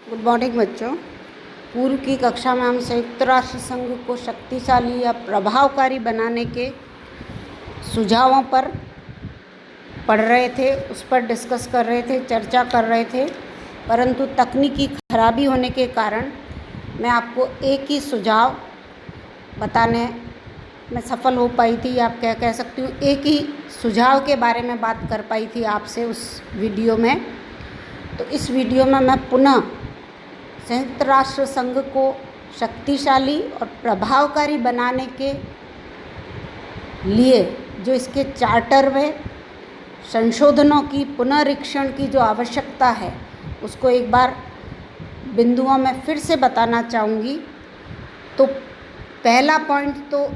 Good morning बच्चों। पूर्व की कक्षा में हम संयुक्त राष्ट्र संघ को शक्तिशाली या प्रभावकारी बनाने के सुझावों पर पढ़ रहे थे, उस पर डिस्कस कर रहे थे, चर्चा कर रहे थे। परंतु तकनीकी खराबी होने के कारण मैं आपको एक ही सुझाव बताने में सफल हो पाई थी, या आप क्या कह सकती हूँ, एक ही सुझाव के बारे में बात कर पाई थी आपसे उस वीडियो में। तो इस वीडियो में मैं पुनः संयुक्त राष्ट्र संघ को शक्तिशाली और प्रभावकारी बनाने के लिए जो इसके चार्टर में संशोधनों की पुनरीक्षण की जो आवश्यकता है, उसको एक बार बिंदुओं में फिर से बताना चाहूँगी। तो पहला पॉइंट तो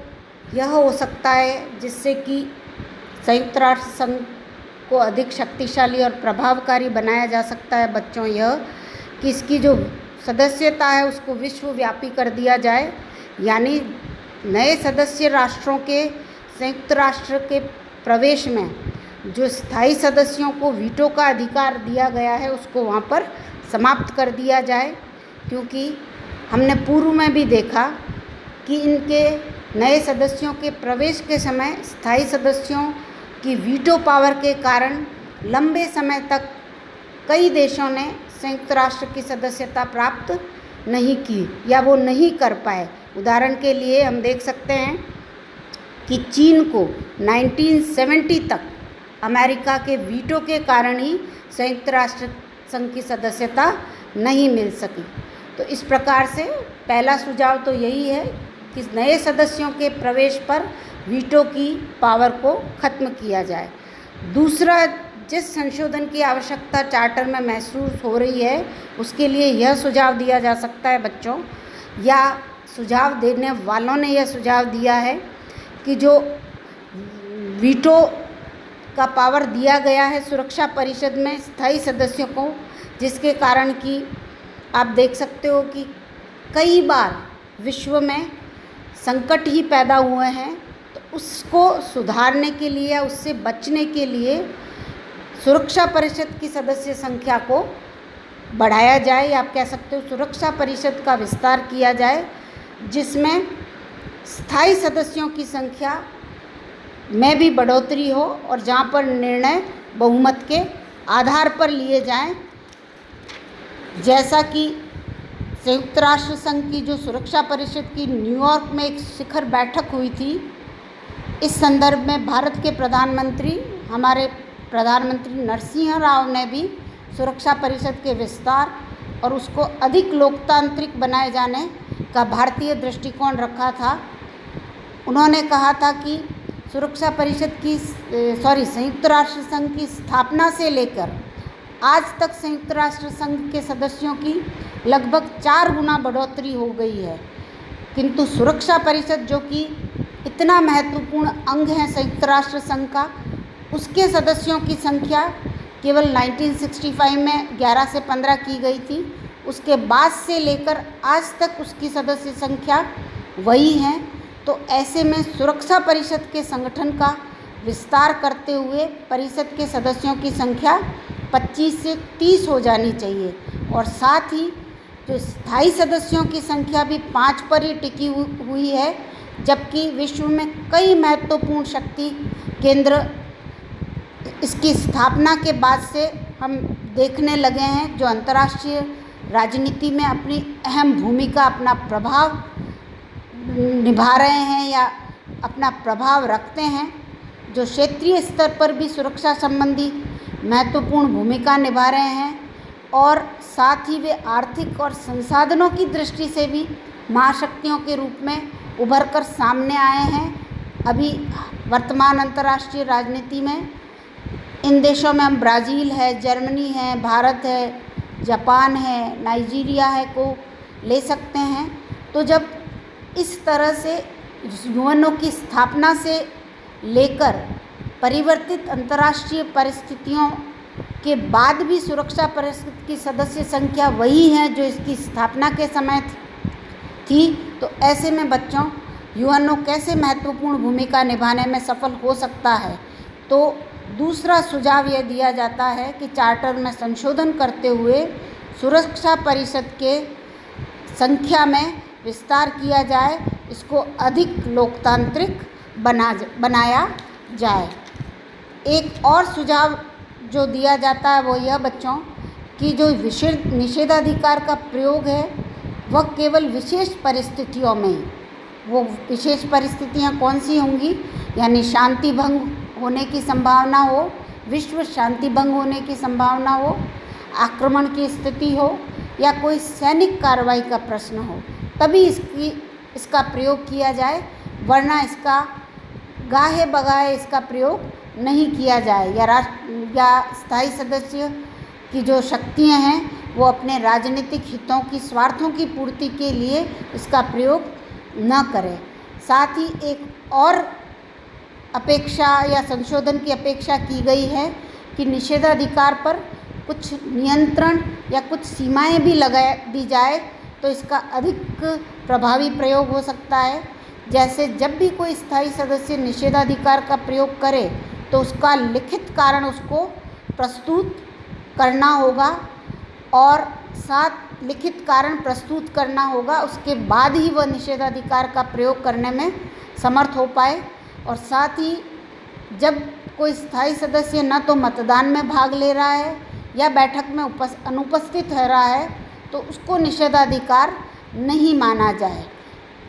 यह हो सकता है जिससे कि संयुक्त राष्ट्र संघ को अधिक शक्तिशाली और प्रभावकारी बनाया जा सकता है बच्चों, यह कि इसकी जो सदस्यता है उसको विश्वव्यापी कर दिया जाए। यानी नए सदस्य राष्ट्रों के संयुक्त राष्ट्र के प्रवेश में जो स्थायी सदस्यों को वीटो का अधिकार दिया गया है उसको वहाँ पर समाप्त कर दिया जाए, क्योंकि हमने पूर्व में भी देखा कि इनके नए सदस्यों के प्रवेश के समय स्थायी सदस्यों की वीटो पावर के कारण लंबे समय तक कई देशों ने संयुक्त राष्ट्र की सदस्यता प्राप्त नहीं की या वो नहीं कर पाए। उदाहरण के लिए हम देख सकते हैं कि चीन को 1970 तक अमेरिका के वीटो के कारण ही संयुक्त राष्ट्र संघ की सदस्यता नहीं मिल सकी। तो इस प्रकार से पहला सुझाव तो यही है कि नए सदस्यों के प्रवेश पर वीटो की पावर को ख़त्म किया जाए। दूसरा, जिस संशोधन की आवश्यकता चार्टर में महसूस हो रही है उसके लिए यह सुझाव दिया जा सकता है बच्चों, या सुझाव देने वालों ने यह सुझाव दिया है कि जो वीटो का पावर दिया गया है सुरक्षा परिषद में स्थायी सदस्यों को, जिसके कारण कि आप देख सकते हो कि कई बार विश्व में संकट ही पैदा हुए हैं, तो उसको सुधारने के लिए या उससे बचने के लिए सुरक्षा परिषद की सदस्य संख्या को बढ़ाया जाए, या आप कह सकते हो सुरक्षा परिषद का विस्तार किया जाए, जिसमें स्थायी सदस्यों की संख्या में भी बढ़ोतरी हो और जहाँ पर निर्णय बहुमत के आधार पर लिए जाएं। जैसा कि संयुक्त राष्ट्र संघ की जो सुरक्षा परिषद की न्यूयॉर्क में एक शिखर बैठक हुई थी, इस संदर्भ में भारत के प्रधानमंत्री हमारे प्रधानमंत्री नरसिंह राव ने भी सुरक्षा परिषद के विस्तार और उसको अधिक लोकतांत्रिक बनाए जाने का भारतीय दृष्टिकोण रखा था। उन्होंने कहा था कि सुरक्षा परिषद की संयुक्त राष्ट्र संघ की स्थापना से लेकर आज तक संयुक्त राष्ट्र संघ के सदस्यों की लगभग 4 गुना बढ़ोतरी हो गई है, किंतु सुरक्षा परिषद जो कि इतना महत्वपूर्ण अंग है संयुक्त राष्ट्र संघ का, उसके सदस्यों की संख्या केवल 1965 में 11 से 15 की गई थी। उसके बाद से लेकर आज तक उसकी सदस्य संख्या वही है। तो ऐसे में सुरक्षा परिषद के संगठन का विस्तार करते हुए परिषद के सदस्यों की संख्या 25 से 30 हो जानी चाहिए, और साथ ही जो स्थायी सदस्यों की संख्या भी 5 पर ही टिकी हुई है, जबकि विश्व में कई महत्वपूर्ण शक्ति केंद्र इसकी स्थापना के बाद से हम देखने लगे हैं जो अंतर्राष्ट्रीय राजनीति में अपनी अहम भूमिका, अपना प्रभाव निभा रहे हैं या अपना प्रभाव रखते हैं, जो क्षेत्रीय स्तर पर भी सुरक्षा संबंधी महत्वपूर्ण भूमिका निभा रहे हैं, और साथ ही वे आर्थिक और संसाधनों की दृष्टि से भी महाशक्तियों के रूप में उभर कर सामने आए हैं। अभी वर्तमान अंतर्राष्ट्रीय राजनीति में इन देशों में हम ब्राज़ील है, जर्मनी है, भारत है, जापान है, नाइजीरिया है को ले सकते हैं। तो जब इस तरह से यूएनओ की स्थापना से लेकर परिवर्तित अंतर्राष्ट्रीय परिस्थितियों के बाद भी सुरक्षा परिषद की सदस्य संख्या वही है जो इसकी स्थापना के समय थी, तो ऐसे में बच्चों यूएनओ कैसे महत्वपूर्ण भूमिका निभाने में सफल हो सकता है। तो दूसरा सुझाव यह दिया जाता है कि चार्टर में संशोधन करते हुए सुरक्षा परिषद के संख्या में विस्तार किया जाए, इसको अधिक लोकतांत्रिक बनाया जाए। एक और सुझाव जो दिया जाता है वो यह बच्चों कि जो निषेधाधिकार का प्रयोग है वह केवल विशेष परिस्थितियों में ही, वो विशेष परिस्थितियाँ कौन सी होंगी, यानी शांति भंग होने की संभावना हो, विश्व शांति भंग होने की संभावना हो, आक्रमण की स्थिति हो या कोई सैनिक कार्रवाई का प्रश्न हो, तभी इसका प्रयोग किया जाए, वरना इसका गाहे बगाहे इसका प्रयोग नहीं किया जाए। या स्थायी सदस्य की जो शक्तियां हैं वो अपने राजनीतिक हितों की, स्वार्थों की पूर्ति के लिए इसका प्रयोग न करें। साथ ही एक और अपेक्षा या संशोधन की अपेक्षा की गई है कि निषेधाधिकार पर कुछ नियंत्रण या कुछ सीमाएं भी लगा दी जाए तो इसका अधिक प्रभावी प्रयोग हो सकता है। जैसे जब भी कोई स्थायी सदस्य निषेधाधिकार का प्रयोग करे तो उसका लिखित कारण उसको प्रस्तुत करना होगा और साथ लिखित कारण प्रस्तुत करना होगा, उसके बाद ही वह निषेधाधिकार का प्रयोग करने में समर्थ हो पाए। और साथ ही जब कोई स्थायी सदस्य न तो मतदान में भाग ले रहा है या बैठक में अनुपस्थित रह रहा है तो उसको निषेधाधिकार नहीं माना जाए।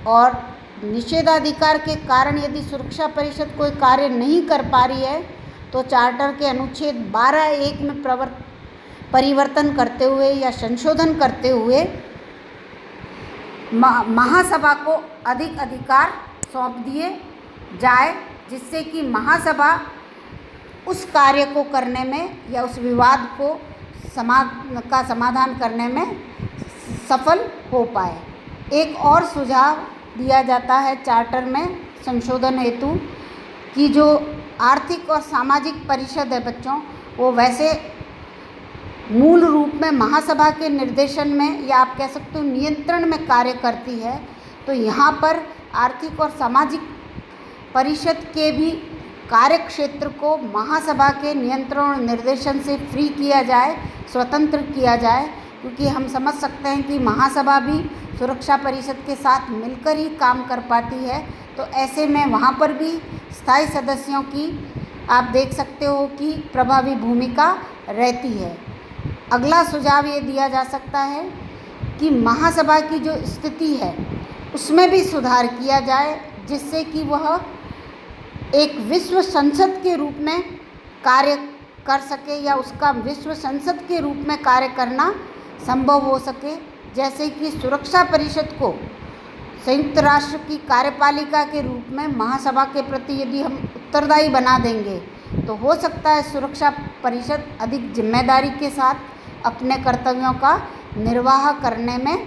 और निषेधाधिकार के कारण यदि सुरक्षा परिषद कोई कार्य नहीं कर पा रही है तो चार्टर के अनुच्छेद 12(1) में परिवर्तन करते हुए या संशोधन करते हुए महासभा को अधिक अधिकार सौंप दिए जाए, जिससे कि महासभा उस कार्य को करने में या उस विवाद को समाधान करने में सफल हो पाए। एक और सुझाव दिया जाता है चार्टर में संशोधन हेतु कि जो आर्थिक और सामाजिक परिषद है बच्चों, वो वैसे मूल रूप में महासभा के निर्देशन में या आप कह सकते हो नियंत्रण में कार्य करती है। तो यहाँ पर आर्थिक और सामाजिक परिषद के भी कार्य क्षेत्र को महासभा के नियंत्रण और निर्देशन से फ्री किया जाए, स्वतंत्र किया जाए, क्योंकि हम समझ सकते हैं कि महासभा भी सुरक्षा परिषद के साथ मिलकर ही काम कर पाती है। तो ऐसे में वहाँ पर भी स्थायी सदस्यों की आप देख सकते हो कि प्रभावी भूमिका रहती है। अगला सुझाव ये दिया जा सकता है कि महासभा की जो स्थिति है उसमें भी सुधार किया जाए, जिससे कि वह एक विश्व संसद के रूप में कार्य कर सके या उसका विश्व संसद के रूप में कार्य करना संभव हो सके। जैसे कि सुरक्षा परिषद को संयुक्त राष्ट्र की कार्यपालिका के रूप में महासभा के प्रति यदि हम उत्तरदायी बना देंगे तो हो सकता है सुरक्षा परिषद अधिक जिम्मेदारी के साथ अपने कर्तव्यों का निर्वाह करने में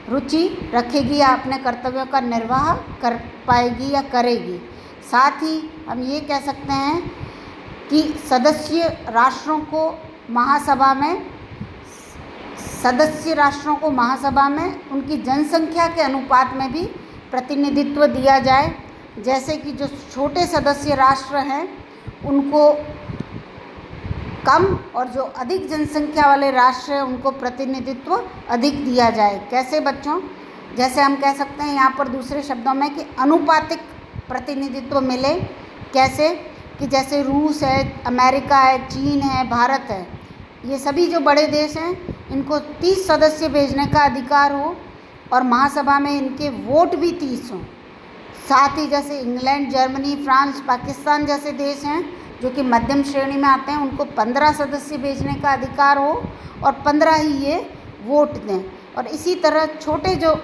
रुचि रखेगी या अपने कर्तव्यों का निर्वाह कर पाएगी या करेगी। साथ ही हम ये कह सकते हैं कि सदस्य राष्ट्रों को महासभा में उनकी जनसंख्या के अनुपात में भी प्रतिनिधित्व दिया जाए। जैसे कि जो छोटे सदस्य राष्ट्र हैं उनको कम और जो अधिक जनसंख्या वाले राष्ट्र हैं उनको प्रतिनिधित्व अधिक दिया जाए। कैसे बच्चों? जैसे हम कह सकते हैं यहाँ पर दूसरे शब्दों में कि अनुपातिक प्रतिनिधित्व मिले। कैसे कि जैसे रूस है, अमेरिका है, चीन है, भारत है, ये सभी जो बड़े देश हैं इनको 30 सदस्य भेजने का अधिकार हो और महासभा में इनके वोट भी 30 हों। साथ ही जैसे इंग्लैंड, जर्मनी, फ्रांस, पाकिस्तान जैसे देश हैं जो कि मध्यम श्रेणी में आते हैं, उनको 15 सदस्य भेजने का अधिकार हो और 15 ही ये वोट दें। और इसी तरह छोटे जो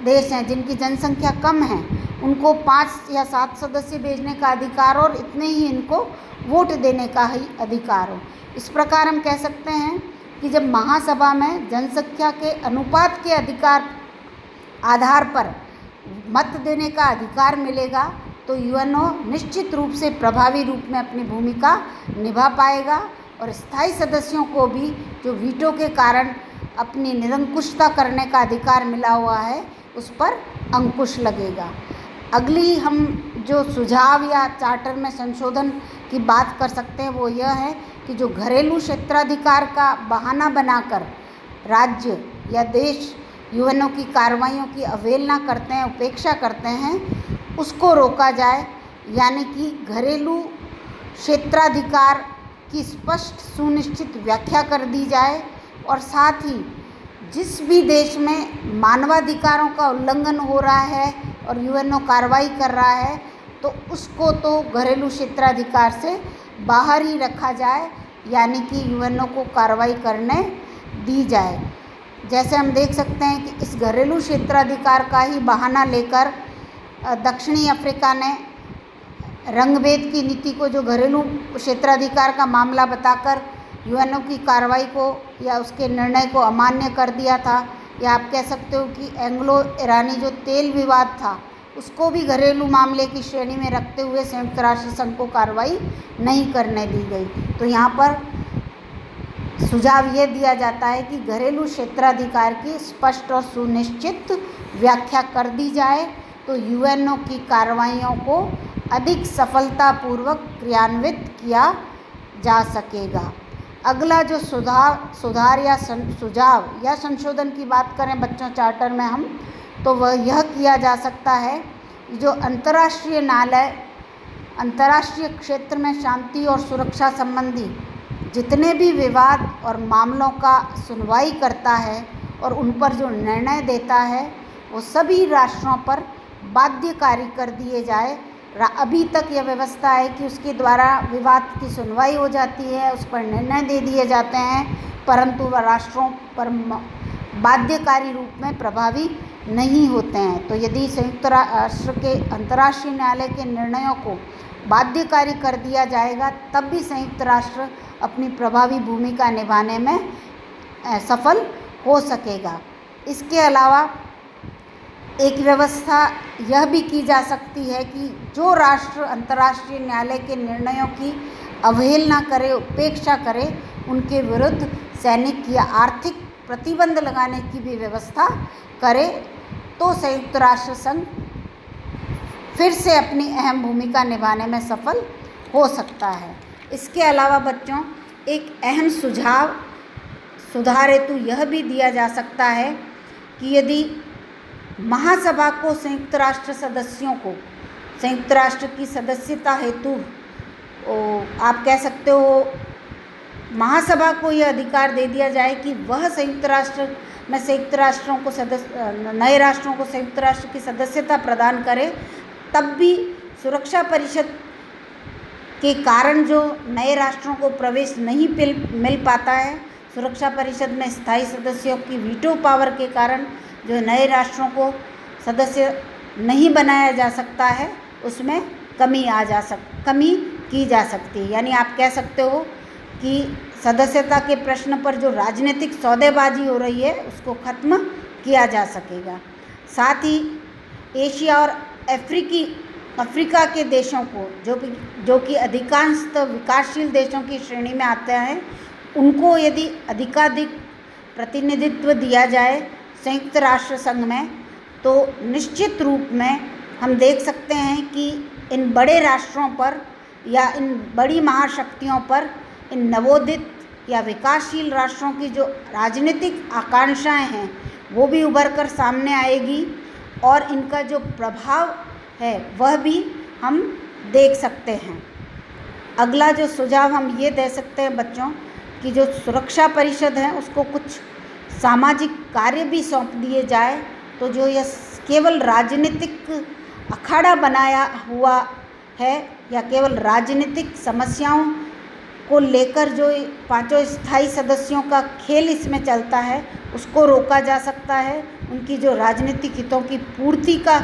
देश हैं जिनकी जनसंख्या कम है उनको 5 या 7 सदस्य भेजने का अधिकार और इतने ही इनको वोट देने का ही अधिकार हो। इस प्रकार हम कह सकते हैं कि जब महासभा में जनसंख्या के अनुपात के आधार पर मत देने का अधिकार मिलेगा तो यूएनओ निश्चित रूप से प्रभावी रूप में अपनी भूमिका निभा पाएगा और स्थायी सदस्यों को भी जो वीटो के कारण अपनी निरंकुशता करने का अधिकार मिला हुआ है उस पर अंकुश लगेगा। अगली हम जो सुझाव या चार्टर में संशोधन की बात कर सकते हैं वो यह है कि जो घरेलू क्षेत्राधिकार का बहाना बनाकर राज्य या देश यूएनओ की कार्रवाइयों की अवहेलना करते हैं, उपेक्षा करते हैं, उसको रोका जाए। यानी कि घरेलू क्षेत्राधिकार की स्पष्ट सुनिश्चित व्याख्या कर दी जाए और साथ ही जिस भी देश में मानवाधिकारों का उल्लंघन हो रहा है और यूएनओ कार्रवाई कर रहा है तो उसको तो घरेलू क्षेत्राधिकार से बाहर ही रखा जाए, यानी कि यूएनओ को कार्रवाई करने दी जाए। जैसे हम देख सकते हैं कि इस घरेलू क्षेत्राधिकार का ही बहाना लेकर दक्षिणी अफ्रीका ने रंगभेद की नीति को जो घरेलू क्षेत्राधिकार का मामला बताकर यूएनओ की कार्रवाई को या उसके निर्णय को अमान्य कर दिया था। या आप कह सकते हो कि एंग्लो ईरानी जो तेल विवाद था उसको भी घरेलू मामले की श्रेणी में रखते हुए संयुक्त राष्ट्र संघ को कार्रवाई नहीं करने दी गई। तो यहाँ पर सुझाव ये दिया जाता है कि घरेलू क्षेत्राधिकार की स्पष्ट और सुनिश्चित व्याख्या कर दी जाए तो यूएनओ की कार्रवाइयों को अधिक सफलतापूर्वक क्रियान्वित किया जा सकेगा। अगला जो सुधार या सुझाव या संशोधन की बात करें बच्चों चार्टर में हम, तो वह यह किया जा सकता है जो अंतर्राष्ट्रीय न्यायालय अंतर्राष्ट्रीय क्षेत्र में शांति और सुरक्षा संबंधी जितने भी विवाद और मामलों का सुनवाई करता है और उन पर जो निर्णय देता है वो सभी राष्ट्रों पर बाध्यकारी कर दिए जाए। अभी तक यह व्यवस्था है कि उसके द्वारा विवाद की सुनवाई हो जाती है, उस पर निर्णय दे दिए जाते हैं, परंतु वह राष्ट्रों पर बाध्यकारी रूप में प्रभावी नहीं होते हैं। तो यदि संयुक्त राष्ट्र के अंतर्राष्ट्रीय न्यायालय के निर्णयों को बाध्यकारी कर दिया जाएगा तब भी संयुक्त राष्ट्र अपनी प्रभावी भूमिका निभाने में सफल हो सकेगा। इसके अलावा एक व्यवस्था यह भी की जा सकती है कि जो राष्ट्र अंतर्राष्ट्रीय न्यायालय के निर्णयों की अवहेलना करे, उपेक्षा करे, उनके विरुद्ध सैनिक या आर्थिक प्रतिबंध लगाने की भी व्यवस्था करे तो संयुक्त राष्ट्र संघ फिर से अपनी अहम भूमिका निभाने में सफल हो सकता है। इसके अलावा बच्चों एक अहम सुधार हेतु यह भी दिया जा सकता है कि यदि महासभा को संयुक्त राष्ट्र सदस्यों को संयुक्त राष्ट्र की सदस्यता हेतु आप कह सकते हो महासभा को यह अधिकार दे दिया जाए कि वह संयुक्त राष्ट्र में संयुक्त राष्ट्रों को नए राष्ट्रों को संयुक्त राष्ट्र की सदस्यता प्रदान करे, तब भी सुरक्षा परिषद के कारण जो नए राष्ट्रों को प्रवेश नहीं मिल पाता है, सुरक्षा परिषद में स्थायी सदस्यों की वीटो पावर के कारण जो नए राष्ट्रों को सदस्य नहीं बनाया जा सकता है उसमें कमी की जा सकती है। यानी आप कह सकते हो कि सदस्यता के प्रश्न पर जो राजनीतिक सौदेबाजी हो रही है उसको ख़त्म किया जा सकेगा। साथ ही एशिया और अफ्रीका के देशों को जो कि अधिकांशतः विकासशील देशों की श्रेणी में आते हैं, उनको यदि अधिकाधिक प्रतिनिधित्व दिया जाए संयुक्त राष्ट्र संघ में तो निश्चित रूप में हम देख सकते हैं कि इन बड़े राष्ट्रों पर या इन बड़ी महाशक्तियों पर इन नवोदित या विकासशील राष्ट्रों की जो राजनीतिक आकांक्षाएं हैं वो भी उभर कर सामने आएगी और इनका जो प्रभाव है वह भी हम देख सकते हैं। अगला जो सुझाव हम ये दे सकते हैं बच्चों कि जो सुरक्षा परिषद है उसको कुछ सामाजिक कार्य भी सौंप दिए जाए तो जो यह केवल राजनीतिक अखाड़ा बनाया हुआ है या केवल राजनीतिक समस्याओं को लेकर जो पांचों स्थायी सदस्यों का खेल इसमें चलता है उसको रोका जा सकता है। उनकी जो राजनीतिक हितों की पूर्ति का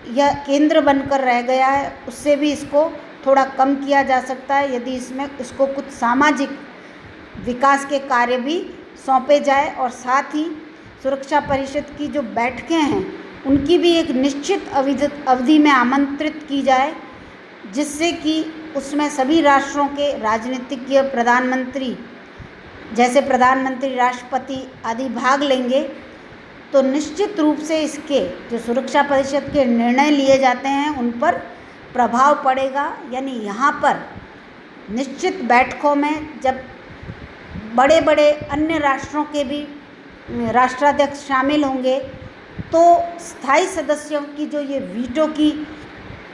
यह केंद्र बनकर रह गया है उससे भी इसको थोड़ा कम किया जा सकता है यदि इसको कुछ सामाजिक विकास के कार्य भी सौंपे जाए और साथ ही सुरक्षा परिषद की जो बैठकें हैं उनकी भी एक निश्चित अवधि में आमंत्रित की जाए जिससे कि उसमें सभी राष्ट्रों के राजनीतिज्ञ प्रधानमंत्री जैसे प्रधानमंत्री राष्ट्रपति आदि भाग लेंगे तो निश्चित रूप से इसके जो सुरक्षा परिषद के निर्णय लिए जाते हैं उन पर प्रभाव पड़ेगा। यानी यहाँ पर निश्चित बैठकों में जब बड़े बड़े अन्य राष्ट्रों के भी राष्ट्राध्यक्ष शामिल होंगे, तो स्थायी सदस्यों की जो ये वीटो की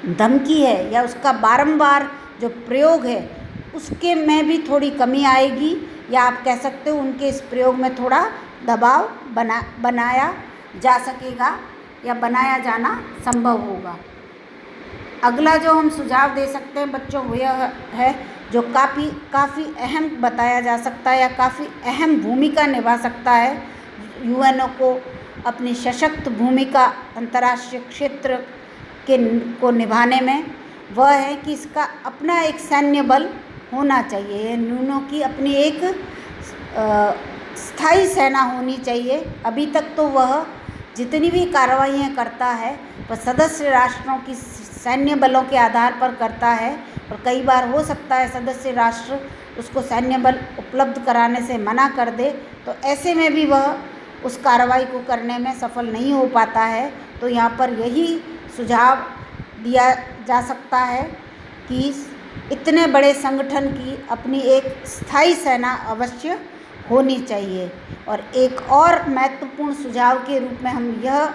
धमकी है या उसका बारंबार जो प्रयोग है उसके में भी थोड़ी कमी आएगी, या आप कह सकते हो उनके इस प्रयोग में थोड़ा दबाव बनाया जा सकेगा या बनाया जाना संभव होगा। अगला जो हम सुझाव दे सकते हैं बच्चों वो यह है, जो काफ़ी अहम बताया जा सकता है या काफ़ी अहम भूमिका निभा सकता है यूएनओ को अपनी सशक्त भूमिका अंतर्राष्ट्रीय क्षेत्र को निभाने में, वह है कि इसका अपना एक सैन्य बल होना चाहिए। यूएनओ की अपनी एक स्थायी सेना होनी चाहिए। अभी तक तो वह जितनी भी कार्रवाइयाँ करता है वह सदस्य राष्ट्रों की सैन्य बलों के आधार पर करता है, और कई बार हो सकता है सदस्य राष्ट्र उसको सैन्य बल उपलब्ध कराने से मना कर दे, तो ऐसे में भी वह उस कार्रवाई को करने में सफल नहीं हो पाता है। तो यहाँ पर यही सुझाव दिया जा सकता है कि इतने बड़े संगठन की अपनी एक स्थायी सेना अवश्य होनी चाहिए। और एक और महत्वपूर्ण सुझाव के रूप में हम यह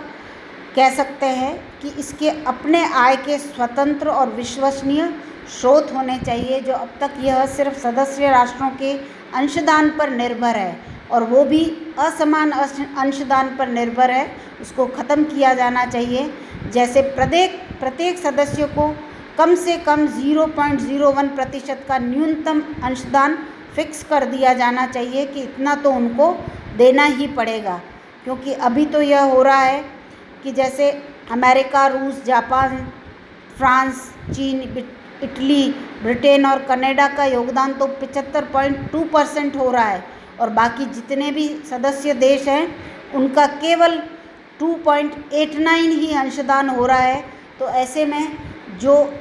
कह सकते हैं कि इसके अपने आय के स्वतंत्र और विश्वसनीय स्रोत होने चाहिए, जो अब तक यह सिर्फ सदस्य राष्ट्रों के अंशदान पर निर्भर है और वो भी असमान अंशदान पर निर्भर है, उसको ख़त्म किया जाना चाहिए। जैसे प्रत्येक सदस्य को कम से कम 0.01% का न्यूनतम अंशदान फिक्स कर दिया जाना चाहिए कि इतना तो उनको देना ही पड़ेगा। क्योंकि अभी तो यह हो रहा है कि जैसे अमेरिका, रूस, जापान, फ्रांस, चीन, इटली, ब्रिटेन और कनाडा का योगदान तो 75.2% हो रहा है, और बाकी जितने भी सदस्य देश हैं उनका केवल 2.89 ही अंशदान हो रहा है। तो ऐसे में जो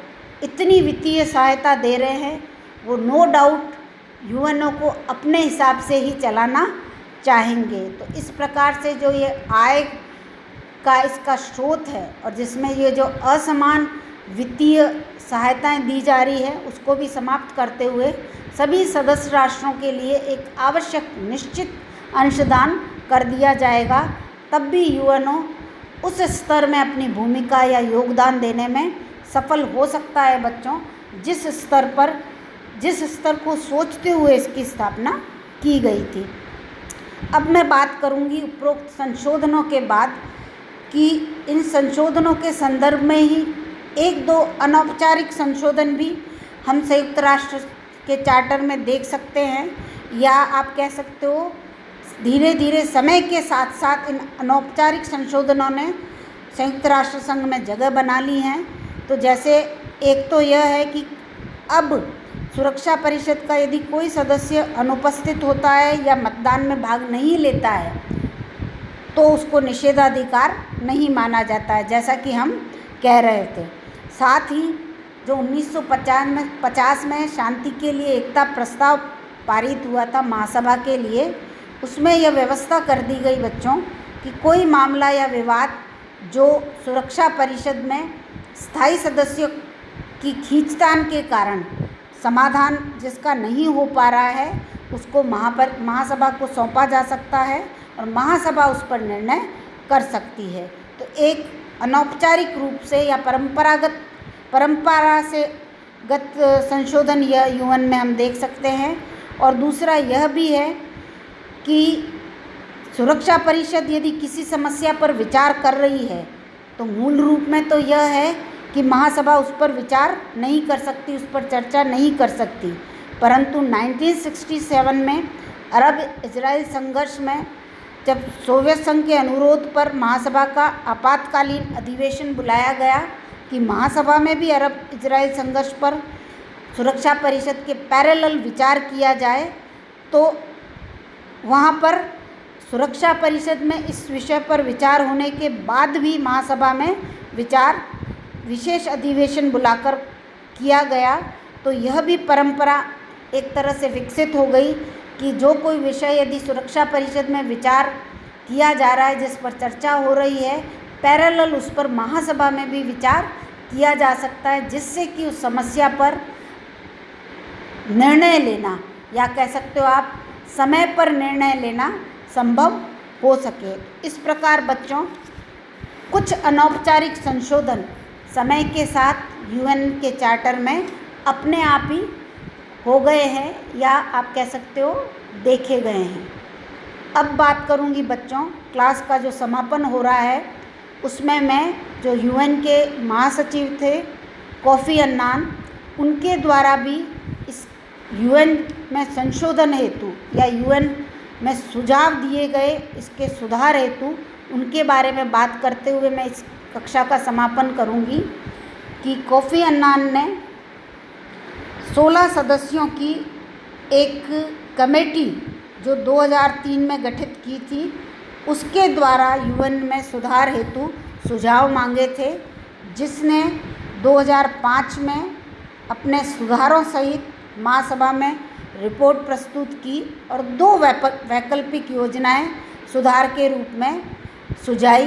इतनी वित्तीय सहायता दे रहे हैं वो नो डाउट यूएनओ को अपने हिसाब से ही चलाना चाहेंगे। तो इस प्रकार से जो ये आय का इसका स्रोत है और जिसमें ये जो असमान वित्तीय सहायताएं दी जा रही है उसको भी समाप्त करते हुए सभी सदस्य राष्ट्रों के लिए एक आवश्यक निश्चित अंशदान कर दिया जाएगा, तब भी यूएनओ उस स्तर में अपनी भूमिका या योगदान देने में सफल हो सकता है बच्चों, जिस स्तर को सोचते हुए इसकी स्थापना की गई थी। अब मैं बात करूंगी उपरोक्त संशोधनों के बाद कि इन संशोधनों के संदर्भ में ही एक दो अनौपचारिक संशोधन भी हम संयुक्त राष्ट्र के चार्टर में देख सकते हैं, या आप कह सकते हो धीरे धीरे समय के साथ साथ इन अनौपचारिक संशोधनों ने संयुक्त राष्ट्र संघ में जगह बना ली हैं। तो जैसे एक तो यह है कि अब सुरक्षा परिषद का यदि कोई सदस्य अनुपस्थित होता है या मतदान में भाग नहीं लेता है तो उसको निषेधाधिकार नहीं माना जाता है, जैसा कि हम कह रहे थे। साथ ही जो 1950 में शांति के लिए एकता प्रस्ताव पारित हुआ था महासभा के लिए, उसमें यह व्यवस्था कर दी गई बच्चों कि कोई मामला या विवाद जो सुरक्षा परिषद में स्थायी सदस्यों की खींचतान के कारण समाधान जिसका नहीं हो पा रहा है उसको महासभा को सौंपा जा सकता है और महासभा उस पर निर्णय कर सकती है। तो एक अनौपचारिक रूप से या परंपरा से गत संशोधन यह यूएन में हम देख सकते हैं। और दूसरा यह भी है कि सुरक्षा परिषद यदि किसी समस्या पर विचार कर रही है तो मूल रूप में तो यह है कि महासभा उस पर विचार नहीं कर सकती, उस पर चर्चा नहीं कर सकती। परंतु 1967 में अरब इजराइल संघर्ष में जब सोवियत संघ के अनुरोध पर महासभा का आपातकालीन अधिवेशन बुलाया गया कि महासभा में भी अरब इजराइल संघर्ष पर सुरक्षा परिषद के पैरेलल विचार किया जाए, तो वहाँ पर सुरक्षा परिषद में इस विषय पर विचार होने के बाद भी महासभा में विचार विशेष अधिवेशन बुलाकर किया गया। तो यह भी परंपरा एक तरह से विकसित हो गई कि जो कोई विषय यदि सुरक्षा परिषद में विचार किया जा रहा है, जिस पर चर्चा हो रही है, पैरेलल उस पर महासभा में भी विचार किया जा सकता है, जिससे कि उस समस्या पर निर्णय लेना या कह सकते हो आप समय पर निर्णय लेना संभव हो सके। इस प्रकार बच्चों कुछ अनौपचारिक संशोधन समय के साथ यूएन के चार्टर में अपने आप ही हो गए हैं या आप कह सकते हो देखे गए हैं। अब बात करूंगी बच्चों, क्लास का जो समापन हो रहा है उसमें मैं जो यूएन के महासचिव थे कोफी अन्नान, उनके द्वारा भी इस यूएन में संशोधन हेतु या यूएन में सुझाव दिए गए इसके सुधार हेतु उनके बारे में बात करते हुए मैं इस कक्षा का समापन करूंगी कि कोफी अन्नान ने 16 सदस्यों की एक कमेटी जो 2003 में गठित की थी उसके द्वारा यूएन में सुधार हेतु सुझाव मांगे थे, जिसने 2005 में अपने सुधारों सहित महासभा में रिपोर्ट प्रस्तुत की और 2 वैकल्पिक योजनाएं सुधार के रूप में सुझाई।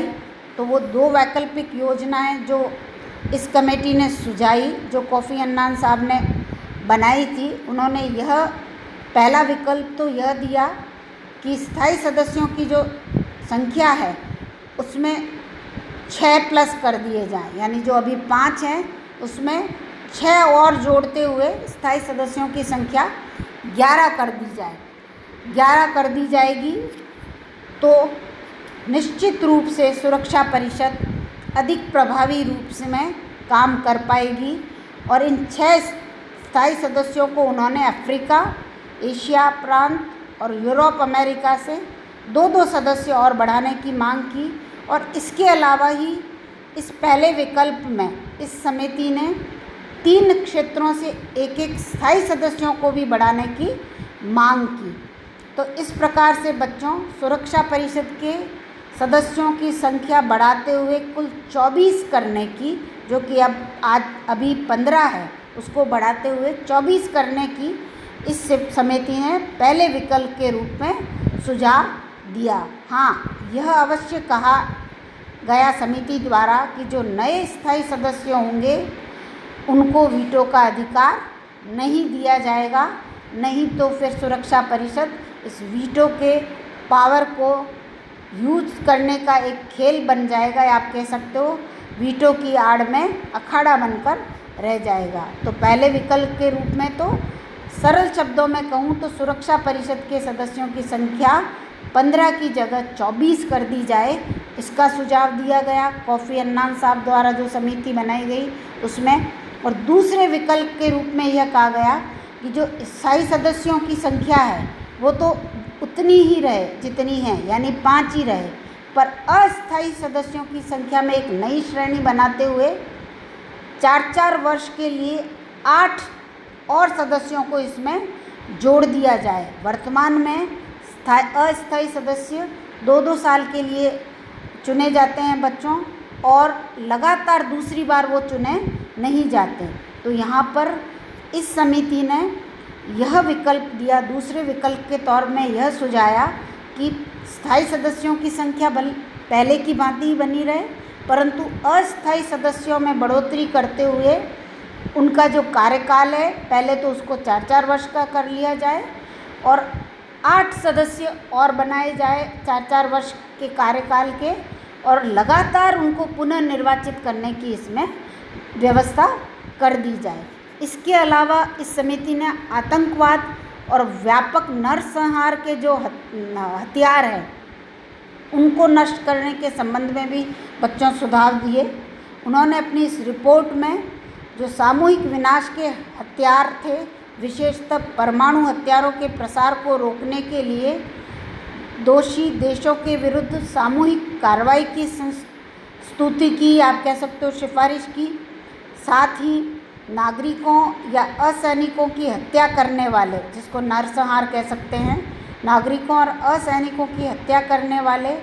तो वो 2 वैकल्पिक योजनाएं जो इस कमेटी ने सुझाई, जो कोफी अन्नान साहब ने बनाई थी, उन्होंने यह पहला विकल्प तो यह दिया कि स्थायी सदस्यों की जो संख्या है उसमें 6 प्लस कर दिए जाएं, यानी जो अभी 5 हैं उसमें 6 और जोड़ते हुए स्थायी सदस्यों की संख्या 11 कर दी जाए। 11 कर दी जाएगी तो निश्चित रूप से सुरक्षा परिषद अधिक प्रभावी रूप से में काम कर पाएगी और इन 6 स्थायी सदस्यों को उन्होंने अफ्रीका, एशिया प्रांत और यूरोप अमेरिका से 2-2 सदस्य और बढ़ाने की मांग की। और इसके अलावा ही इस पहले विकल्प में इस समिति ने 3 क्षेत्रों से 1-1 स्थायी सदस्यों को भी बढ़ाने की मांग की। तो इस प्रकार से बच्चों सुरक्षा परिषद के सदस्यों की संख्या बढ़ाते हुए कुल 24 करने की, जो कि अब अभी 15 है, उसको बढ़ाते हुए 24 करने की इस समिति ने पहले विकल्प के रूप में सुझाव दिया। हाँ, यह अवश्य कहा गया समिति द्वारा कि जो नए स्थायी सदस्य होंगे उनको वीटो का अधिकार नहीं दिया जाएगा, नहीं तो फिर सुरक्षा परिषद इस वीटो के पावर को यूज करने का एक खेल बन जाएगा, या आप कह सकते हो वीटो की आड़ में अखाड़ा बनकर रह जाएगा। तो पहले विकल्प के रूप में तो सरल शब्दों में कहूँ तो सुरक्षा परिषद के सदस्यों की संख्या 15 की जगह 24 कर दी जाए, इसका सुझाव दिया गया कोफी अन्नान साहब द्वारा जो समिति बनाई गई उसमें। और दूसरे विकल्प के रूप में यह कहा गया कि जो स्थायी सदस्यों की संख्या है वो तो उतनी ही रहे जितनी है, यानी 5 ही रहे, पर अस्थायी सदस्यों की संख्या में एक नई श्रेणी बनाते हुए 4-4 वर्ष के लिए 8 और सदस्यों को इसमें जोड़ दिया जाए। वर्तमान में अस्थायी सदस्य 2-2 साल के लिए चुने जाते हैं बच्चों, और लगातार दूसरी बार वो चुने नहीं जाते। तो यहाँ पर इस समिति ने यह विकल्प दिया, दूसरे विकल्प के तौर में यह सुझाया कि स्थायी सदस्यों की संख्या पहले की भांति ही बनी रहे, परंतु अस्थायी सदस्यों में बढ़ोतरी करते हुए उनका जो कार्यकाल है पहले तो उसको 4-4 वर्ष का कर लिया जाए और 8 सदस्य और बनाए जाए 4-4 वर्ष के कार्यकाल के, और लगातार उनको पुनः निर्वाचित करने की इसमें व्यवस्था कर दी जाए। इसके अलावा इस समिति ने आतंकवाद और व्यापक नरसंहार के जो हथियार हैं उनको नष्ट करने के संबंध में भी बच्चों सुझाव दिए। उन्होंने अपनी इस रिपोर्ट में जो सामूहिक विनाश के हथियार थे, विशेषतः परमाणु हथियारों के प्रसार को रोकने के लिए दोषी देशों के विरुद्ध सामूहिक कार्रवाई की स्तुति की, आप कह सकते हो सिफारिश की। साथ ही नागरिकों या असैनिकों की हत्या करने वाले, जिसको नरसंहार कह सकते हैं, नागरिकों और असैनिकों की हत्या करने वाले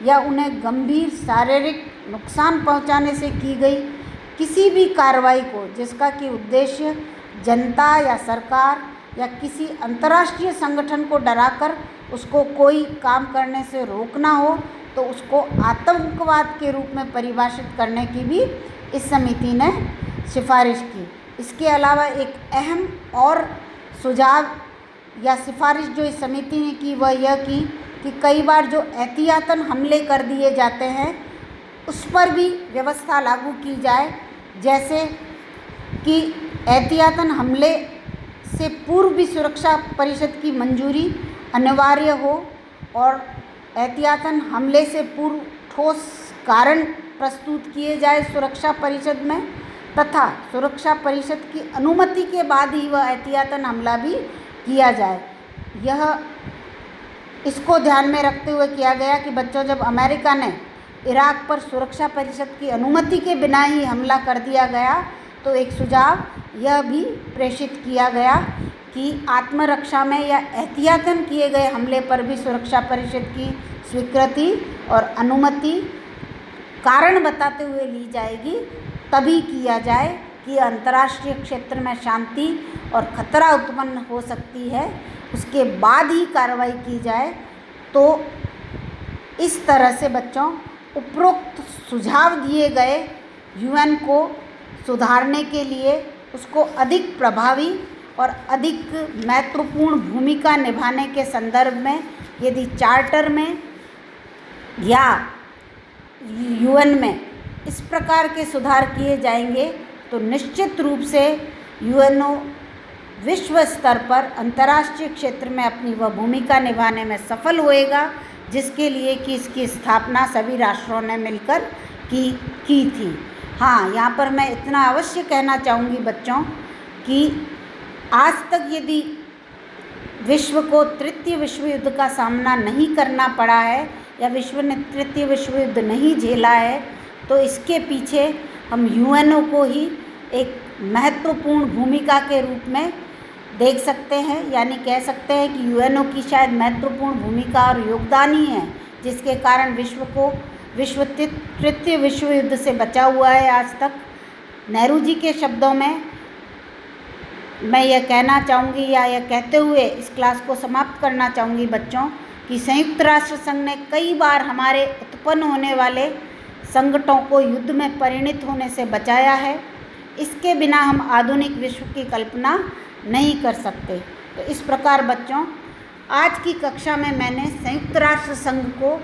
या उन्हें गंभीर शारीरिक नुकसान पहुंचाने से की गई किसी भी कार्रवाई को जिसका कि उद्देश्य जनता या सरकार या किसी अंतर्राष्ट्रीय संगठन को डराकर उसको कोई काम करने से रोकना हो, तो उसको आतंकवाद के रूप में परिभाषित करने की भी इस समिति ने सिफारिश की। इसके अलावा एक अहम और सुझाव या सिफारिश जो इस समिति ने की वह यह की कि कई बार जो एहतियातन हमले कर दिए जाते हैं उस पर भी व्यवस्था लागू की जाए, जैसे कि एहतियातन हमले से पूर्व भी सुरक्षा परिषद की मंजूरी अनिवार्य हो और एहतियातन हमले से पूर्व ठोस कारण प्रस्तुत किए जाए सुरक्षा परिषद में, तथा सुरक्षा परिषद की अनुमति के बाद ही वह एहतियातन हमला भी किया जाए। यह इसको ध्यान में रखते हुए किया गया कि बच्चों, जब अमेरिका ने इराक पर सुरक्षा परिषद की अनुमति के बिना ही हमला कर दिया गया तो एक सुझाव यह भी प्रेषित किया गया कि आत्मरक्षा में या एहतियातन किए गए हमले पर भी सुरक्षा परिषद की स्वीकृति और अनुमति कारण बताते हुए ली जाएगी, तभी किया जाए कि अंतर्राष्ट्रीय क्षेत्र में शांति और खतरा उत्पन्न हो सकती है, उसके बाद ही कार्रवाई की जाए। तो इस तरह से बच्चों, उपरोक्त सुझाव दिए गए यूएन को सुधारने के लिए, उसको अधिक प्रभावी और अधिक महत्वपूर्ण भूमिका निभाने के संदर्भ में यदि चार्टर में या यूएन में इस प्रकार के सुधार किए जाएंगे तो निश्चित रूप से यूएनओ विश्व स्तर पर अंतर्राष्ट्रीय क्षेत्र में अपनी वह भूमिका निभाने में सफल होएगा, जिसके लिए कि इसकी स्थापना सभी राष्ट्रों ने मिलकर की थी। हाँ, यहाँ पर मैं इतना अवश्य कहना चाहूँगी बच्चों कि आज तक यदि विश्व को तृतीय विश्व युद्ध का सामना नहीं करना पड़ा है या विश्व ने तृतीय विश्व युद्ध नहीं झेला है, तो इसके पीछे हम यूएनओ को ही एक महत्वपूर्ण भूमिका के रूप में देख सकते हैं। यानी कह सकते हैं कि यूएनओ की शायद महत्वपूर्ण भूमिका और योगदान ही है जिसके कारण विश्व तृतीय विश्व युद्ध से बचा हुआ है आज तक। नेहरू जी के शब्दों में मैं यह कहना चाहूँगी या यह कहते हुए इस क्लास को समाप्त करना चाहूँगी बच्चों कि संयुक्त राष्ट्र संघ ने कई बार हमारे उत्पन्न होने वाले संकटों को युद्ध में परिणत होने से बचाया है। इसके बिना हम आधुनिक विश्व की कल्पना नहीं कर सकते। तो इस प्रकार बच्चों, आज की कक्षा में मैंने संयुक्त राष्ट्र संघ को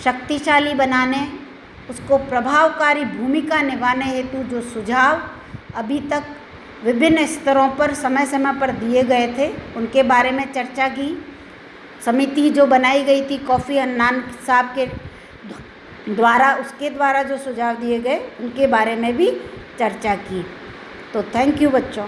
शक्तिशाली बनाने, उसको प्रभावकारी भूमिका निभाने हेतु जो सुझाव अभी तक विभिन्न स्तरों पर समय समय पर दिए गए थे उनके बारे में चर्चा की। समिति जो बनाई गई थी कोफी अन्नान साहब के द्वारा, उसके द्वारा जो सुझाव दिए गए उनके बारे में भी चर्चा की। तो थैंक यू बच्चों।